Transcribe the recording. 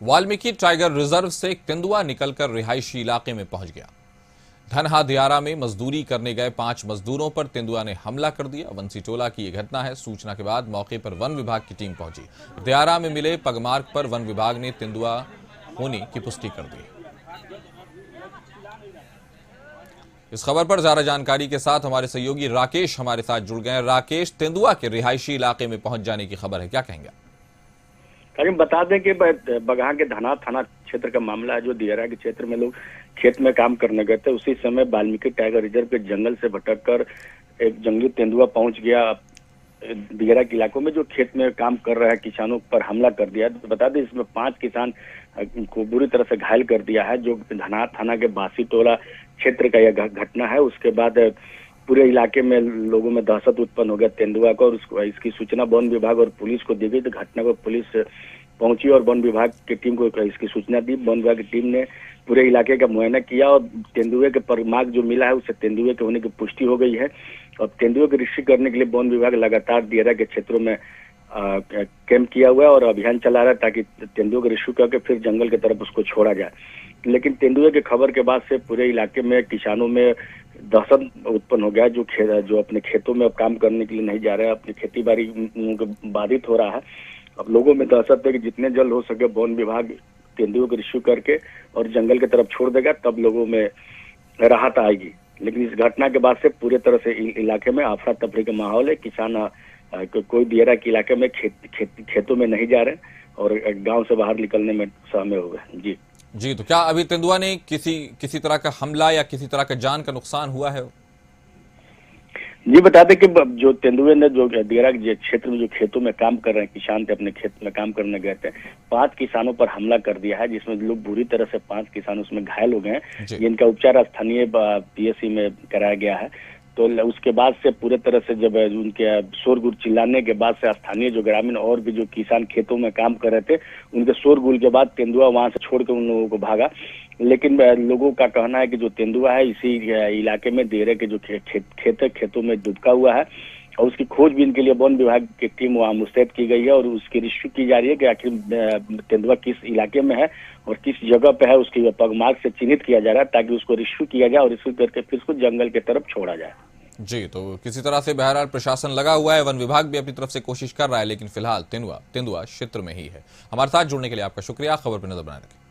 Valmiki tiger reserve से एक तेंदुआ निकलकर रिहायशी इलाके में पहुंच गया। धनहा दियारा में मजदूरी करने गए 5 मजदूरों पर तेंदुआ ने हमला कर दिया। वंसी टोला की यह घटना है। सूचना के बाद मौके पर वन विभाग की टीम पहुंची। दियारा में मिले पगमार्ग पर वन विभाग ने तेंदुआ होने की पुष्टि कर दी। इस खबर पर ज्यादा जानकारी के साथ हमारे सहयोगी राकेश हमारे साथ जुड़ गए हैं। राकेश, तेंदुआ के रिहायशी इलाके में पहुंच जाने की खबर है, क्या कहेंगे? करीम बता दें कि बगहा के धना थाना क्षेत्र का मामला है, जो दियारा के क्षेत्र में लोग खेत में काम करने गए थे। उसी समय वाल्मीकि टाइगर रिजर्व के जंगल से भटककर एक जंगली तेंदुआ पहुंच गया दियारा के इलाकों में, जो खेत में काम कर रहे किसानों पर हमला कर दिया। तो बता दें इसमें 5 किसान को बुरी तरह से घायल कर दिया है, जो धना थाना के बासी टोला क्षेत्र का यह घटना है। उसके बाद पूरे इलाके में लोगों में दहशत उत्पन्न हो गया तेंदुआ को, और इसकी सूचना वन विभाग और पुलिस को दी गई। तो घटना को पुलिस पहुंची और वन विभाग की टीम को इसकी सूचना दी। वन विभाग की टीम ने पूरे इलाके का मुआयना किया और तेंदुए के परमार्ग जो मिला है उससे तेंदुए के होने की पुष्टि हो गई है। और तेंदुए की रिश्ती करने के लिए वन विभाग लगातार दियारा के क्षेत्रों में कैंप किया हुआ है और अभियान चला रहा है, ताकि तेंदुए को रिश्यू करके फिर जंगल की तरफ उसको छोड़ा जाए। लेकिन तेंदुए के खबर के बाद से पूरे इलाके में किसानों में दहशत उत्पन्न हो गया, जो अपने खेतों में अब काम करने के लिए नहीं जा रहे हैं, अपनी खेती बाड़ी बाधित हो रहा है। अब लोगों में दहशत है कि जितने जल्द हो सके वन विभाग तेंदुए को रिश्यू करके और जंगल की तरफ छोड़ देगा, तब लोगों में राहत आएगी। लेकिन इस घटना के बाद से पूरे तरह से इलाके में अफरा तफरी का माहौल है। किसान कोई दियारा के इलाके में खेतों में नहीं जा रहे और गांव से बाहर निकलने में सहमे हो गए। जी, तो क्या अभी तेंदुआ ने किसी तरह का हमला या किसी तरह का जान का नुकसान हुआ है? जी बता दें कि जो तेंदुए ने जो दियारा के क्षेत्र में जो खेतों में काम कर रहे हैं किसान थे, अपने खेत में काम करने गए थे, 5 किसानों पर हमला कर दिया है, जिसमें लोग बुरी तरह से 5 किसान उसमें घायल हो गए हैं, जिनका उपचार स्थानीय पीएचसी में कराया गया है। तो उसके बाद से पूरे तरह से जब उनके शोरगुल चिल्लाने के बाद से स्थानीय जो ग्रामीण और भी जो किसान खेतों में काम कर रहे थे, उनके शोरगुल के बाद तेंदुआ वहां से छोड़कर उन लोगों को भागा। लेकिन लोगों का कहना है कि जो तेंदुआ है इसी इलाके में दियारा के जो खेतों में दुबका हुआ है और उसकी खोजबीन के लिए वन विभाग की टीम वहां मुस्तैद की गई है और उसकी रिश्यू की जा रही है कि आखिर तेंदुआ किस इलाके में है और किस जगह पे है, उसकी पगमार्ग से चिन्हित किया जा रहा है, ताकि उसको रिश्यू किया जाए और रिश्यू करके फिर उसको जंगल की तरफ छोड़ा जाए। जी, तो किसी तरह से बहरहाल प्रशासन लगा हुआ है, वन विभाग भी अपनी तरफ से कोशिश कर रहा है, लेकिन फिलहाल तेंदुआ क्षेत्र में ही है। हमारे साथ जुड़ने के लिए आपका शुक्रिया। खबर पर नजर बनाए रखें।